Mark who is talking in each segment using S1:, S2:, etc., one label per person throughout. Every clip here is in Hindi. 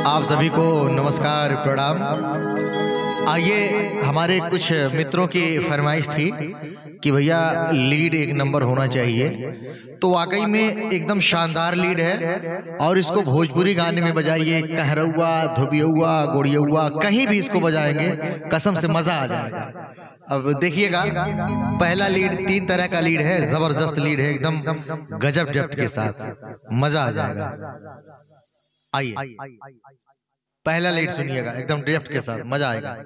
S1: आप सभी को नमस्कार प्रणाम। आइए, हमारे कुछ मित्रों की फरमाइश थी कि भैया लीड एक नंबर होना चाहिए, तो वाकई में एकदम शानदार लीड है और इसको भोजपुरी गाने में बजाइए, कहरौआ, धोबियौआ, गोड़ियौआ, कहीं भी इसको बजाएंगे कसम से मजा आ जाएगा। अब देखिएगा, पहला लीड 3 तरह का लीड है, जबरदस्त लीड है, एकदम गजब डेप्थ के साथ मजा आ जाएगा। आइए पहला लीड सुनिएगा, एकदम डेप्थ के साथ मजा आएगा।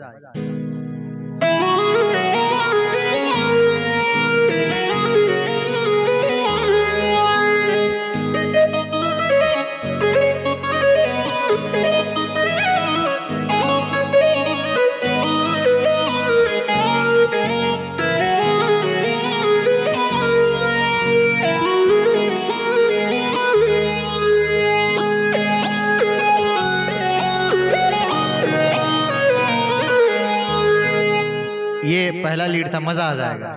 S1: ये पहला लीड था, मजा आ जाएगा।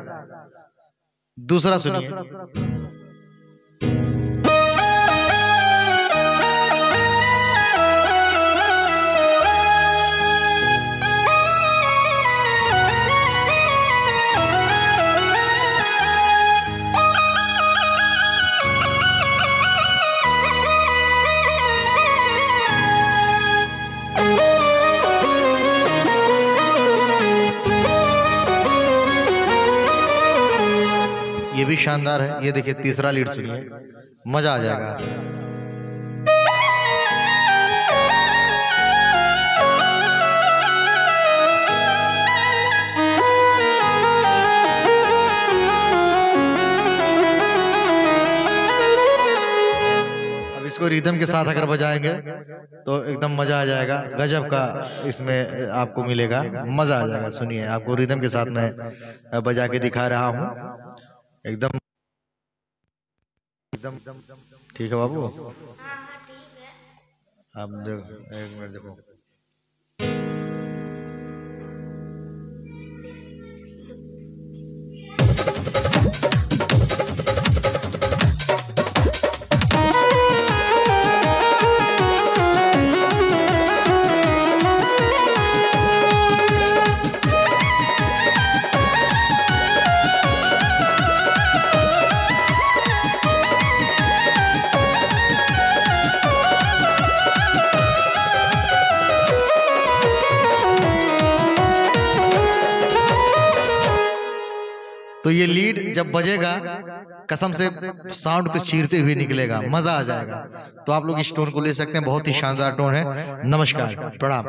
S1: दूसरा सुनिए। ये भी शानदार है। ये देखिए तीसरा लीड सुनिए, मजा आ जाएगा। अब इसको रिदम के साथ अगर बजाएंगे तो एकदम मजा आ जाएगा, गजब का इसमें आपको मिलेगा, मजा आ जाएगा। सुनिए, आपको रिदम के साथ मैं बजा के दिखा रहा हूँ। एकदम ठीक है बाबू। आप देखो, 1 मिनट देखो। तो ये लीड जब बजेगा कसम से साउंड को चीरते हुए निकलेगा, मजा आ जाएगा। तो आप लोग इस टोन को ले सकते हैं, बहुत ही शानदार टोन है। नमस्कार, प्रणाम।